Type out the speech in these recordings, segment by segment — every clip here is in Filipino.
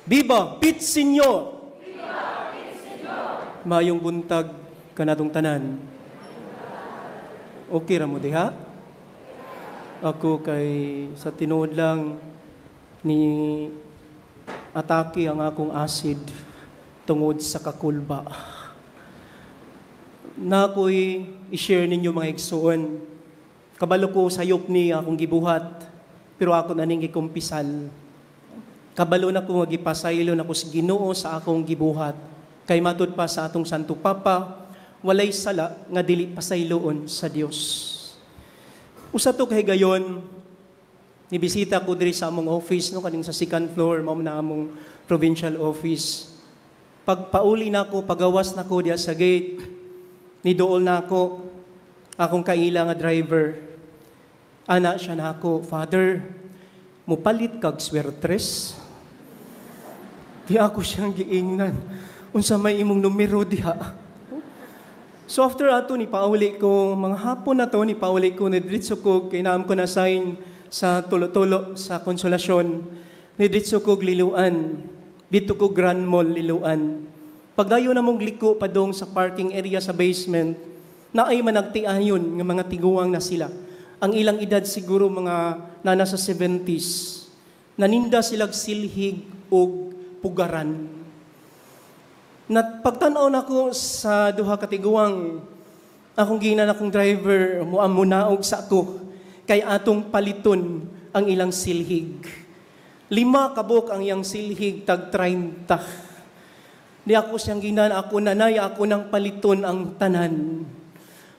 Viva Pit Senyor! Mayong buntag kanatong tanan. Okay ra mo diha? Ako kay sa tinuod lang ni atake ang akong acid tungod sa kakulba. Na ako'y i-share ninyo mga igsuon. Kabalo ko sayop ni akong gibuhat, pero ako na ning gikumpisal. Kabalo na ko magipasaylo na ko sa Ginoo sa akong gibuhat. Kay matud pa sa atong Santo Papa, walay sala nga dili pasayloon sa Dios. Usa to kay gayon, nibisita ko diri sa among office no kaning sa second floor, mao na among provincial office. Pagpauli na ko, pagawas na ko diya sa gate, nidool na ako, akong kaila nga driver. Ana siya na ako, Father, mupalit kag swertres. Di ako siyang giingnan. Unsa may imong numero diha. So after ato ni pauli ko, mga hapon na to ni pauli ko ni diretso ko kay naam ko na sign sa tulo-tulo sa Konsolasyon. Ni diretso ko Liluan. Dito ko Grand Mall Liluan. Pagdayo na mong liko padong sa parking area sa basement, na ay managtiayon ng mga tiguang na sila. Ang ilang edad siguro mga nana sa 70s. Naninda silag silhig o pugaran. Pagtanaw na ko sa duha katiguang, akong ginan akong driver, muamunaog sa ako, kay atong paliton ang ilang silhig. 5 kabok ang iyang silhig, tag 30. Di ako siyang ginan, ako nanay, ako nang paliton ang tanan.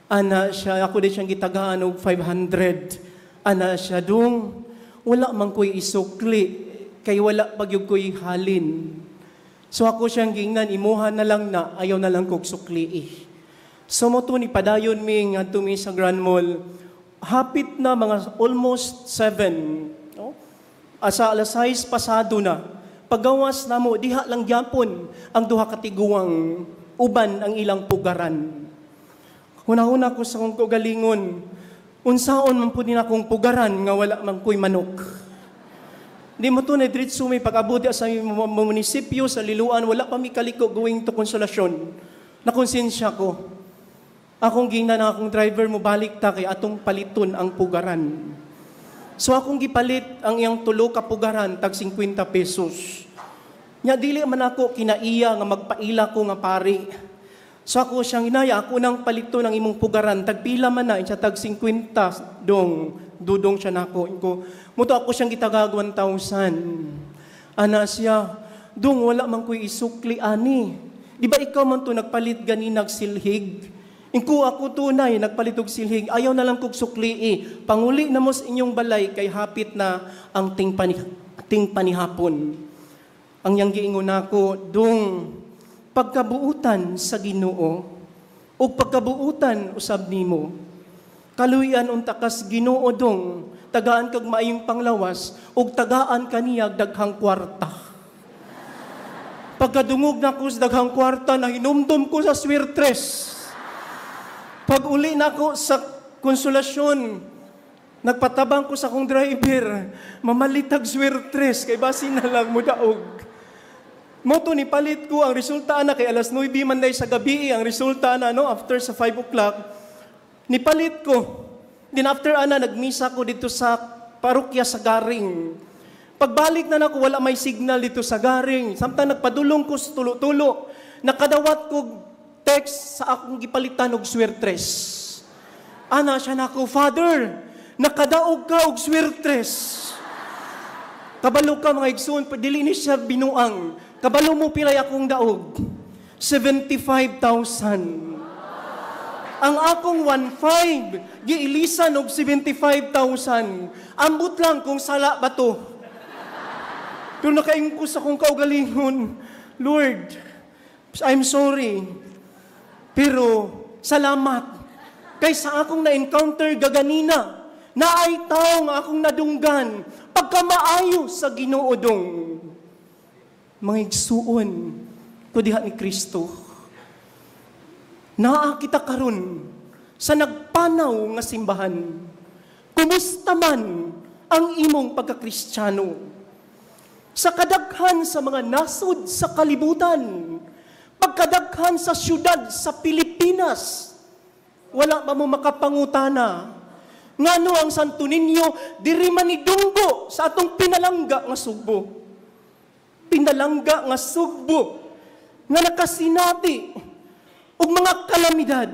Ana siya, ako di siyang gitagaan og 500. Ana siya, dong, wala man ko'y isukli, kay wala pagyug ko'y halin. So ako siyang gingnan, imuha na lang na, ayaw na lang kog sukli eh. So mo to ni padayon mi nga tumi sa Grand Mall, hapit na mga almost 7. No? Asa alas 6 pasado na. Pagawas na mo, diha lang gyapon ang duha katiguang uban ang ilang pugaran. Hunahuna ko sa kong kugalingon, unsaon man po din akong pugaran nga wala man ko'y manok. Di mo to na diretso may pag-abot sa munisipyo, sa Liluan, wala pa mi kaliko going to Konsolasyon. Nakonsensya ko. Akong gingnan na akong driver mo balik ta kay atong paliton ang pugaran. So akong gipalit ang iyang tulo ka pugaran tag 50 pesos. Nya dili man ako kinaiya nga magpaila ko nga pari. So ako siyang inaya, ako nang paliton ang imong pugaran, tagpila man na, siya tag 50 dudong siya nako. Muto ako siyang gitagag 1,000. Ana siya, dong wala man ko'y isukli ani. Di ba ikaw man to nagpalit gani nagsilhig? Ingko ako tunay, nagpalit og silhig, ayaw na lang kog sukli eh. Panguli na mo sa inyong balay, kay hapit na ang ting panihapon. Ang yang giingon nako, dong, pagkabuutan sa Ginoo o pagkabuutan usab nimo. Kaluyan unta kas Ginoo dong, tagaan kag maayong panglawas ug tagaan kaniyag daghang kwarta. Pagkadungog na ko sa daghang kwarta, nahinumdum ko sa swertres. Pag uli na ko sa Konsolasyon, nagpatabang ko sa akong driver, mamalitag swertres kay basi na lang mo daog. Moto ni palit ko, ang resulta na kay alas 9 man day sa gabi, ang resulta na after sa 5 o'clock, ni palit ko. Then after nagmisa ko dito sa parokya sa Garing. Pagbalik na nako, wala may signal dito sa Garing. Samtang nagpadulong ko sa tulo-tulo, nakadawat ko text sa akong gipalitan og swertres. Ana siya nako, Father, nakadaog ka og swertres. Kabalo ka mga igsoon, dili ni siya binuang. Kabalo mo pilay akong daog. 75,000. Ang akong 1,500, giilisan og 75,000. Ambot lang kung sala ba to. Pero nakaingko sa kong kaugalingon, Lord, I'm sorry. Pero salamat. Kay sa akong na-encounter gaganina, na ay tao nga akong nadunggan, pagkamaayo sa Ginoo dong. Mga igsuon ko diha ni Kristo. Naa kita karon sa nagpanaw nga simbahan. Kumusta man ang imong pagkakristyano? sa kadaghan sa mga nasod sa kalibutan, pagkadaghan sa syudad sa Pilipinas, wala pa mo makapangutana. Ngano ang Santo Niño, diri manidunggo sa atong pinalangga nga Sugbo. Pinalangga nga Sugbo, nga nakasinabi, ug mga kalamidad,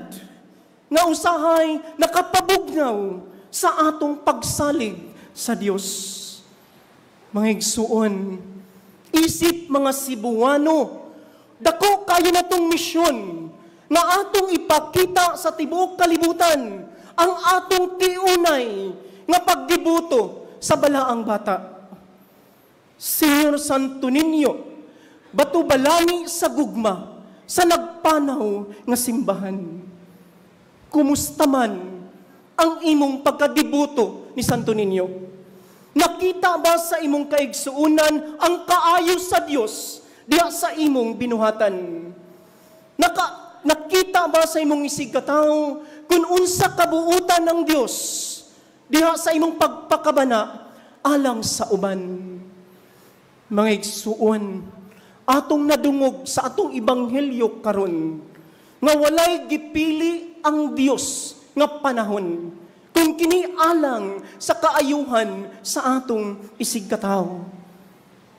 nga usahay nakapabugnaw sa atong pagsalig sa Dios. Mga igsuon, isip mga Cebuano, dako kayo na tong misyon na atong ipakita sa tibuok kalibutan ang atong tiunay nga pagdibuto sa balaang bata. Señor Santo Niño, batubalani sa gugma, sa nagpanaw nga simbahan. Kumusta man ang imong pagkadibuto ni Santo Niño? Nakita ba sa imong kaigsuunan ang kaayo sa Dios diha sa imong binuhatan? Nakita ba sa imong isigkataw kung unsa kabuutan ng Dios diha sa imong pagpakabana alang sa uban? Mga igsuon, atong nadungog sa atong ebanghelyo karon nga walay gipili ang Dios nga panahon kung kinialang sa kaayuhan sa atong isigkataw.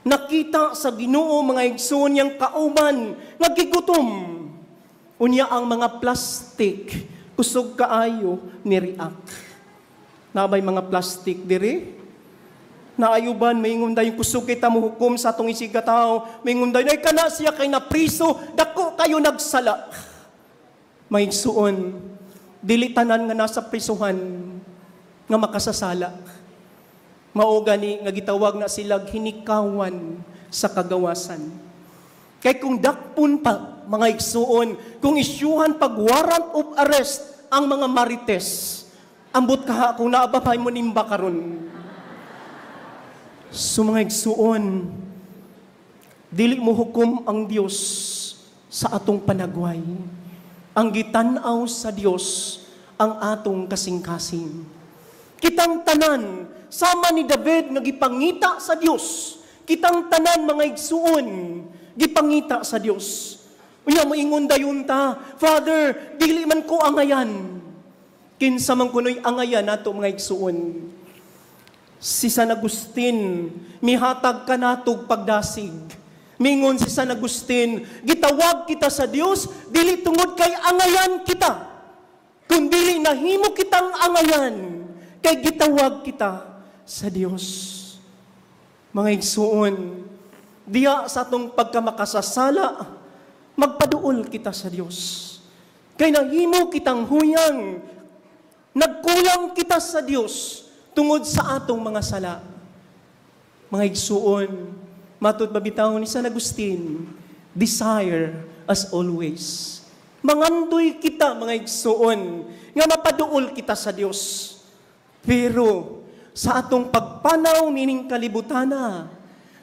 Nakita sa Ginoo mga igsoon yang kauban nga gigutom. Unya ang mga plastik kusog kaayo ni react. Nabay mga plastik diri? Naayuban, maingon dayon kusog kita mo hukom sa atong isigkataw. Maingon dayon ay kana siya kay napriso, dako kayo nagsala. Mga igsoon, dili tanan nga nasa prisuhan nga makasasala. Mao gani nga gitawag na sila hinikawan sa kagawasan. Kay kung dakpon pa mga igsuon, kung isyuhan pag warrant of arrest ang mga marites, ambot ka kung naabapay mo nimba karon. So mga igsuon, dili mo hukom ang Dios sa atong panagway. Ang gitanaw sa Dios ang atong kasing-kasing. Kitang tanan, sama ni David nga gipangita sa Dios. Kitang tanan mga igsuon, gipangita sa Dios. Unya moingon dayon ta, Father, dili man ko angayan. Kinsa man kunoy angayan nato mga igsuon. Si San Agustin, mihatag ka natog pagdasig. Mingon si San Agustin, gitawag kita sa Dios, dili tungod kay angayan kita. Kung dili nahimo kitang angayan, kay gitawag kita sa Dios. Mga igsuon, diya sa atong pagkamakasasala, magpaduol kita sa Dios. Kay nahimo kitang huyang, nagkulang kita sa Dios tungod sa atong mga sala. Mga igsuon, matud babitaw ni San Agustin, desire as always. Mangandoy kita, mga igsuon, nga mapaduol kita sa Dios. Pero sa atong pagpanaw nining kalibutana,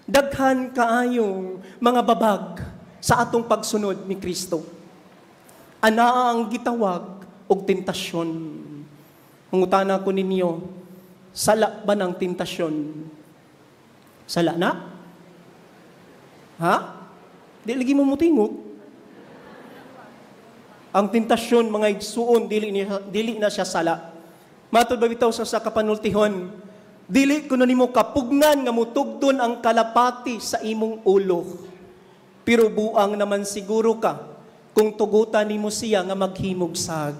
daghan kaayong mga babag sa atong pagsunod ni Kristo. Ana ang gitawag og tentasyon. Mangutana ko ninyo, sala ba ng tentasyon? Sala na? Ha? Di lagi mo mutingog. Ang tentasyon, mga igsuon, dili na siya sala. Matod ba bitaw sa kapanultihon, dili kuno nimo kapugnan nga mutugdon ang kalapati sa imong ulo. Pero buang naman siguro ka kung tugutan nimo siya nga maghimog-sag.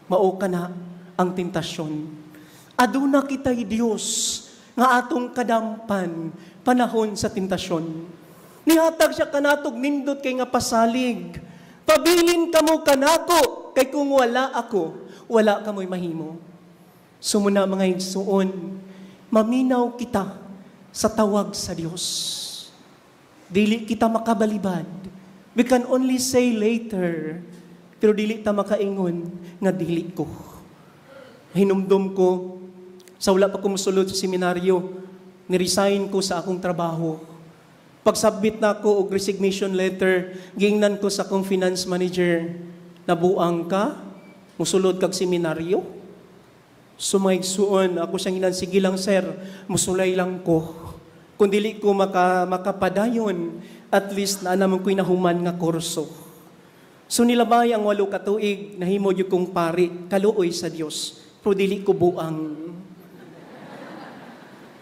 Mao kana ang tentasyon. Aduna kitay Dios nga atong kadampan panahon sa tentasyon. Nihatag siya kanatog nindot kay nga pasalig. Pabilin kamo kanako kay kung wala ako, wala kamoy mahimo. Sumuna mga igsuon, maminaw kita sa tawag sa Dios. Dili kita makabalibad. We can only say later, pero dili ta makaingon nga dili ko. Hinumdum ko, sa wala pa ko musulod sa seminaryo, niresign ko sa akong trabaho. Pagsubmit na ko og resignation letter, gingnan ko sa akong finance manager, nabuang ka, musulod kag seminaryo. Sumaigsuon, ako siyang inan, sige lang sir, musulay lang ko. Kung dili ko makapadayon, at least na naman ko'y nahuman nga kurso. So nilabay ang 8 ka tuig, nahimo yung kong pari, kaluoy sa Dios. Pero dili ko buang.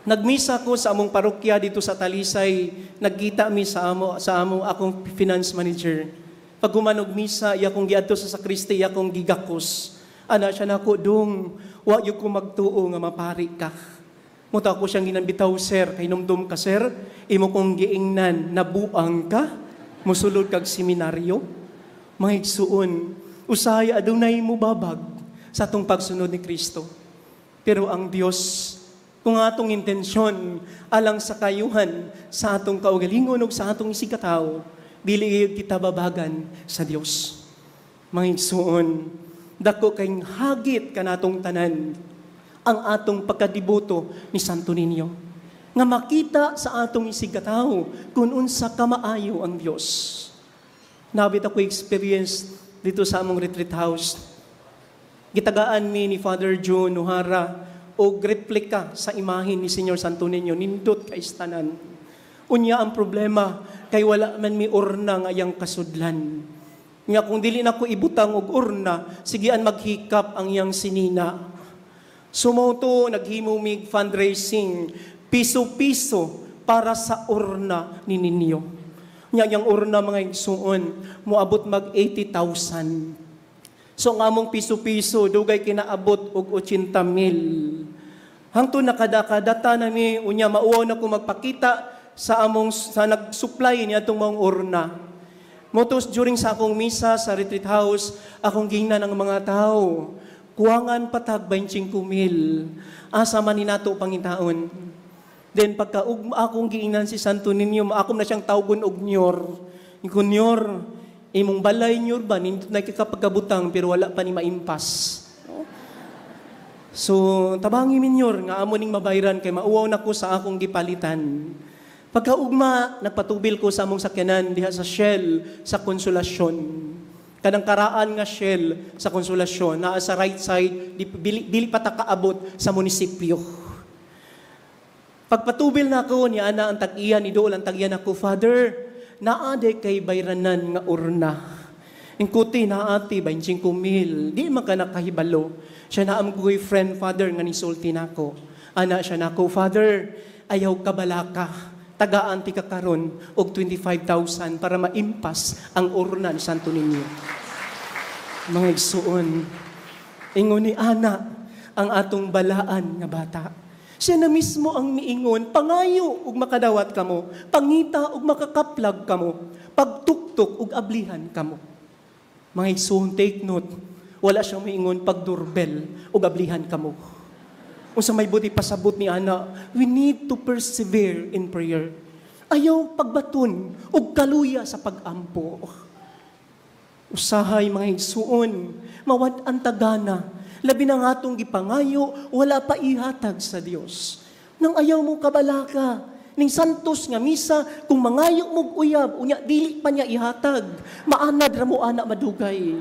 Nagmisa ko sa among parokya dito sa Talisay, nagkita mi sa amo akong finance manager. Pag humanog misa, iya kong giadto sa sakristi, iya kong gigakos. Ana siya nako dong, wa yu ko magtuo nga mapari ka. Muta ko siyang ginambitaw, sir, kay numdum ka, sir, imo kong giingnan, nabuang ka, musulod kag seminaryo. Mga igsuon, usay adunay mo babag sa atong pagsunod ni Kristo. Pero ang Dios, kung atong intensyon alang sa kayuhan sa atong kaugalingon ug sa atong isigataw, dili kita babagan sa Dios. Mga igsuon, dako kayong hagit kanatong tanan ang atong pagkadiboto ni Santo Niño. Nga makita sa atong isigataw kung unsa kamaayo ang Dios. Nabit ako experience dito sa among retreat house. Gitagaan mi ni Father John Nuhara o replika sa imahin ni Señor Santo Niño, nindot kay istanan. Unya ang problema, kay wala man mi urna nga iyang kasudlan. Nga kung dili na ko ibutang og urna, sigian maghikap ang iyang sinina. Sumoto, naghimo mig fundraising, piso-piso para sa urna ni ninyo. Nga iyang urna mga igsuon, moabot mag 80,000. So ang among piso-piso, dugay kinaabot og 80,000. Hangtod nakadata nami, unya mauwaw na ko magpakita sa nag-supply niya itong mga urna. Motos during sa akong misa sa retreat house, akong gingnan ng mga tao, kuwangan patag 25,000. Asa man ninato pangitaon. Then pagka akong giingnan si Santo Niño, ako na siyang tawgon og nyor. Nyor, imong balay nyor ba, nindot na kakapagkabutang pero wala pa ni maimpas. So, tabangi minyor nga amo ning mabayran kay mauwaw na ko sa akong gipalitan. Pagkaugma, nagpatubil ko sa among sakyanan diha sa Shell sa Konsolasyon. Kanang karaan nga Shell sa Konsolasyon, naa sa right side, dili pa ta kaabot sa munisipyo. Pagpatubil na ako, ni ana ang tag-iyan, idol ang tag-iyan ako, Father, naade kay bayranan nga urna. Ingkuti naati 25,000. Di man ka nakahibalo. Siya na ang boyfriend, Father, nga nisulti nako. Ana siya nako, Father, ayaw kabalaka. Tagaan ti kakaron og 25,000 para maimpas ang urna ni Santo Niño. Mga igsuon, ingon ni ana ang atong balaan nga bata. Siya na mismo ang miingon, pangayo ug makadawat kamo, pangita ug makakaplag kamo, pagtuktok ug ablihan kamo. Mga igsoon, take note, wala siyang miingon pagdurbel ug ablihan kamo. Kung sa may buti pasabot ni ana, we need to persevere in prayer. Ayaw pagbaton ug kaluya sa pagampo. Usahay mga igsuon, mawad ang tagana, labi na nga itong gipangayo, wala pa ihatag sa Dios. Nang ayaw mo kabalaka, ning santos nga misa, kung mangayo mong uyab, unya dili pa niya ihatag, maanad ra mo ana madugay.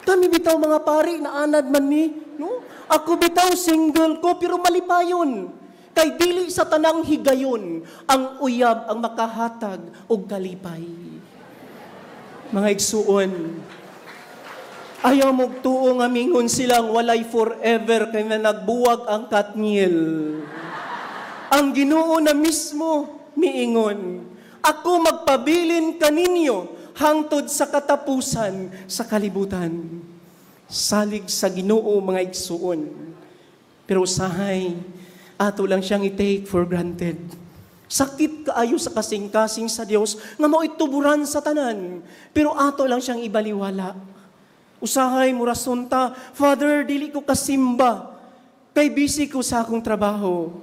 Kami bitaw mga pari, na anad man ni, no? Ako bitaw single ko, pero malipayon. Kay dili sa tanang higayon, ang uyab ang makahatag og kalipay. Mga igsuon, ayaw magtuo nga mingon silang walay forever kay na nagbuwag ang katngil. Ang Ginoo na mismo miingon, ako magpabilin kaninyo hangtod sa katapusan sa kalibutan. Salig sa Ginoo mga igsuon. Pero usahay, ato lang siyang i-take for granted. Sakit kaayo sa kasing-kasing sa Dios nga mao'y tuburan sa tanan. Pero ato lang siyang ibaliwala. Usahay mo rason ta, Father, dili ko kasimba. Kay busy ko sa akong trabaho.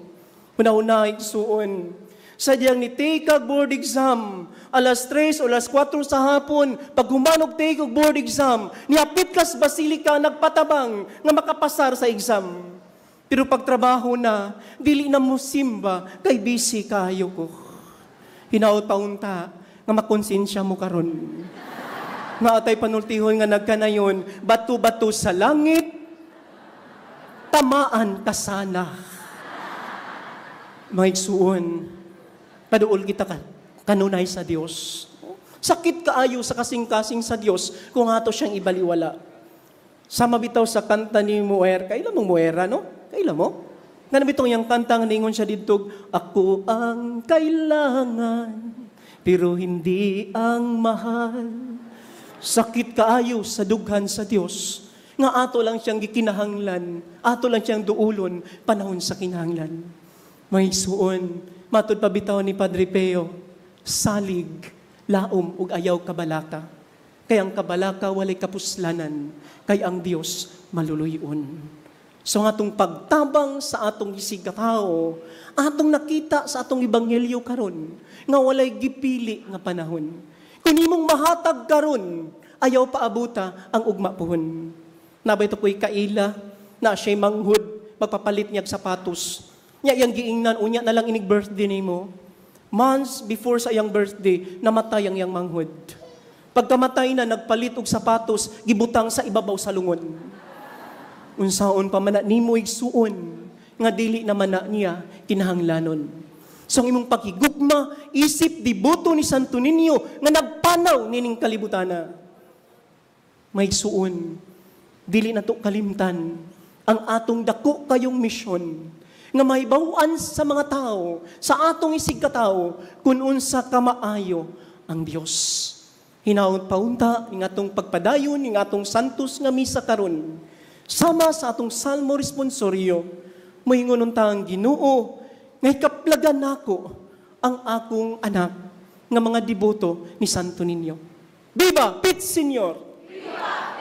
Una-una, igsuon. Sadyang ni take kag board exam, alas 3 o alas 4 sa hapon, pag humanog take og board exam, niapit kas basilika nagpatabang nga makapasar sa exam. Pero pag trabaho na, dili na mo simba, kay busy kayo ko. Hinaot paunta, nga makonsensya mo karon. Nga atay panultihon nga nagkanayon, bato-bato sa langit, tamaan ka sana. Maigsuon, paduol kita kanunay sa Dios. Sakit kaayo sa kasing-kasing sa Dios kung ato siyang ibaliwala. Sama bitaw sa kanta ni Muer, kailan mo Muera, no? Kailan mo? Nga nabitong yung kanta nga ningon siya dito, ako ang kailangan, pero hindi ang mahal. Sakit kaayo sa dughan sa Dios, nga ato lang siyang gikinahanglan, ato lang siyang duulon, panahon sa kinahanglan. May suon, matud pa bitaw ni Padre Peo, salig, laom ug ayaw kabalaka. Kay ang kabalaka walay kapuslanan, kay ang Dios maluluyon. So nga atong pagtabang sa atong gisigataw, atong nakita sa atong ebanghelyo karon, nga walay gipili nga panahon. Kung imong mahatag karon, ayaw paabuta ang ugma pohon. Nabay to ko'y kaila, na siya'y manghud, magpapalit niyag sapatos. Nya yang giingnan, unya na lang inig birthday nimo. Months before sa iyang birthday, namatay ang iyang manghud. Pagkamatay na, nagpalit og sapatos, gibutang sa ibabaw sa lungon. Unsaon pa man nimo igsuon, nga dili naman na niya kinahanglanon. So ang imong paghigugma, isip, diboto ni Santo Niño, nga nagpanaw nining kalibutana. May igsuon, dili na to kalimtan, ang atong dako kayong misyon, nga mahibawan sa mga tao, sa atong isigkatao, kung unsa kamaayo ang Dios. Hinaon paunta, ing atong pagpadayon, ing atong santos nga misa karon. Sama sa atong salmo responsoryo, moingon unta ang Ginoo, nga ikaplagan nako ang akong anak nga mga deboto ni Santo Niño. Viva Pit Señor! Viva!